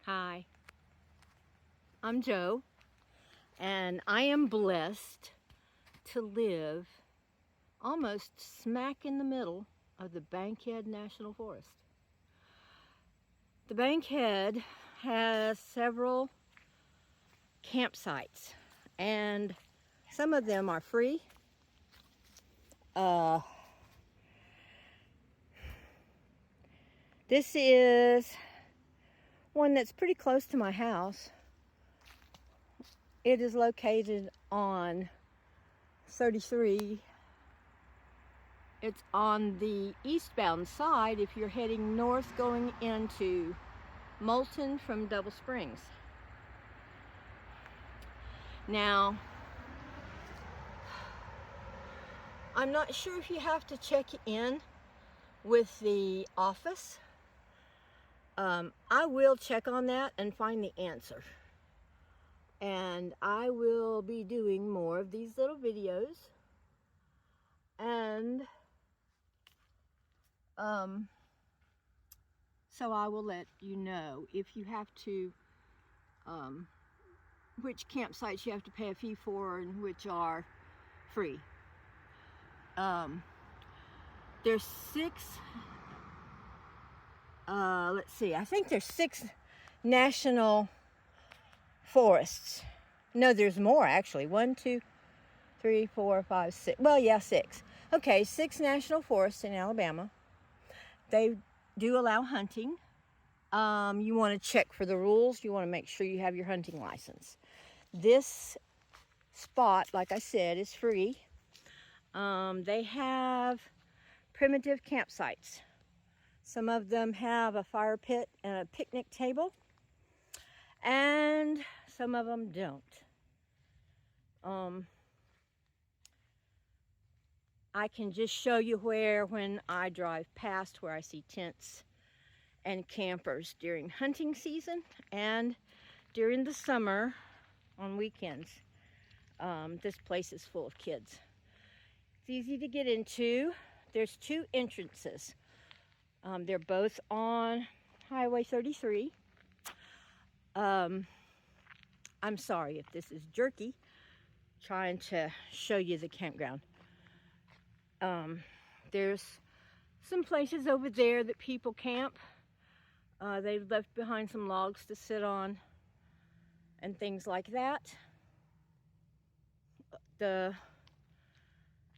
Hi, I'm Joe, and I am blessed to live almost smack in the middle of the Bankhead National Forest. The Bankhead has several campsites, and some of them are free. This is one that's pretty close to my house. It is located on 33. It's on the eastbound side if you're heading north going into Moulton from Double Springs. Now, I'm not sure if you have to check in with the office. I will check on that and find the answer. And I will be doing more of these little videos. And so I will let you know if you have to, which campsites you have to pay a fee for and which are free. There's 6, let's see, I think there's 6 national forests. No, there's more actually. 1, 2, 3, 4, 5, 6. Well, yeah, 6. Okay, 6 national forests in Alabama. They do allow hunting. You want to check for the rules. You want to make sure you have your hunting license. This spot, like I said, is free. They have primitive campsites. Some of them have a fire pit and a picnic table, and some of them don't. I can just show you where, when I drive past, where I see tents and campers during hunting season and during the summer on weekends. This place is full of kids. It's easy to get into. There's 2 entrances. They're both on Highway 33. I'm sorry if this is jerky, trying to show you the campground. There's some places over there that people camp. They've left behind some logs to sit on and things like that. The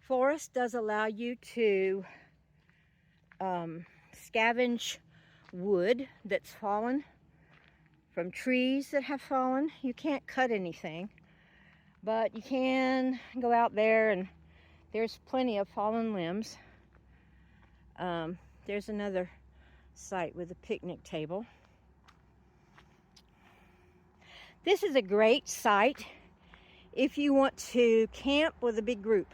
forest does allow you to scavenge wood that's fallen from trees that have fallen. You can't cut anything, but you can go out there and there's plenty of fallen limbs. There's another site with a picnic table. This is a great site if you want to camp with a big group.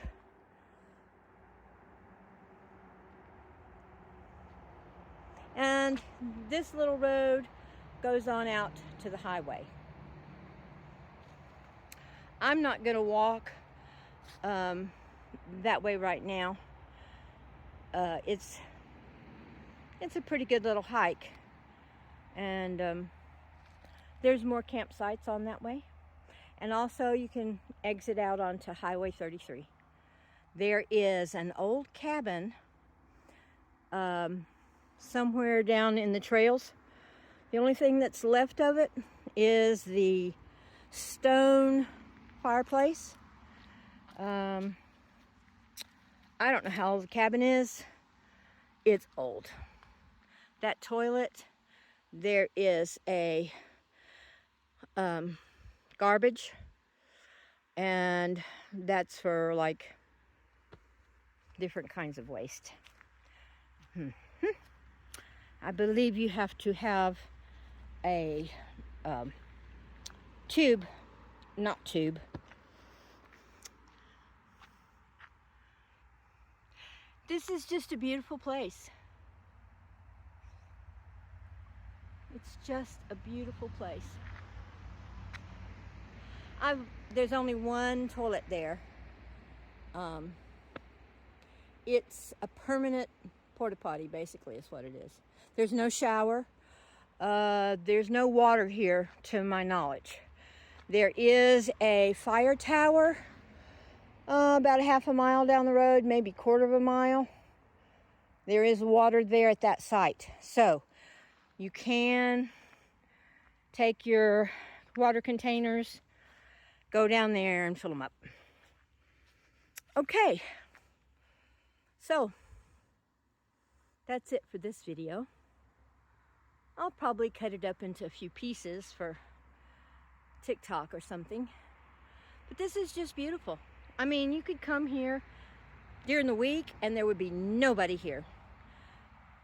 And this little road goes on out to the highway. I'm not going to walk that way right now. It's a pretty good little hike, and there's more campsites on that way, and also you can exit out onto Highway 33. There is an old cabin somewhere down in the trails. The only thing that's left of it is the stone fireplace. I don't know how old the cabin is. It's old. That toilet, there is a garbage, and that's for like different kinds of waste. I believe you have to have a tube. This is just a beautiful place. It's just a beautiful place. There's only one toilet there. It's a permanent porta potty, basically, is what it is. There's no shower. There's no water here to my knowledge. There is a fire tower about a half a mile down the road, maybe quarter of a mile. There is water there at that site. So you can take your water containers, go down there and fill them up. Okay, so that's it for this video. I'll probably cut it up into a few pieces for TikTok or something. But this is just beautiful. I mean, you could come here during the week and there would be nobody here.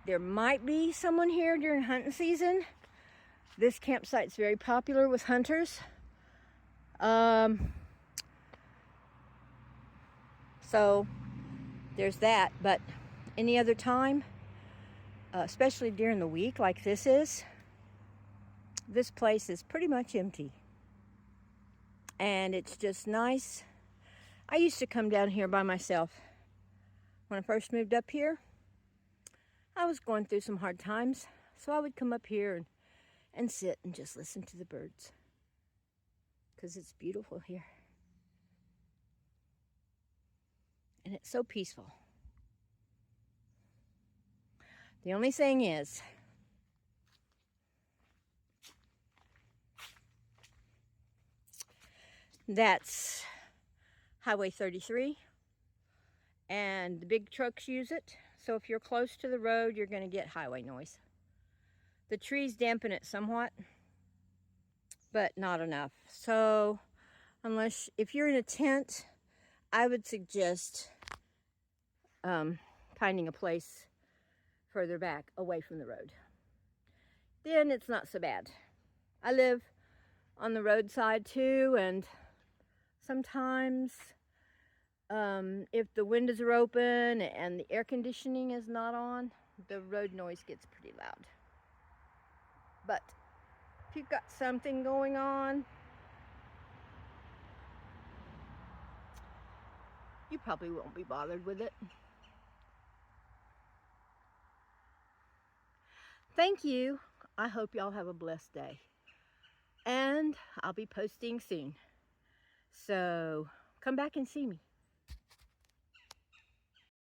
There might be someone here during hunting season. This campsite's very popular with hunters. So there's that, but any other time, especially during the week like this is, this place is pretty much empty. And it's just nice. I used to come down here by myself. When I first moved up here, I was going through some hard times, so I would come up here and sit and just listen to the birds, because it's beautiful here. And it's so peaceful. The only thing is, that's Highway 33, and the big trucks use it. So if you're close to the road, you're going to get highway noise. The trees dampen it somewhat, but not enough. So if you're in a tent, I would suggest finding a place further back away from the road. Then it's not so bad. I live on the roadside too, and sometimes if the windows are open and the air conditioning is not on, the road noise gets pretty loud. But if you've got something going on, you probably won't be bothered with it. Thank you. I hope y'all have a blessed day. And I'll be posting soon. So come back and see me.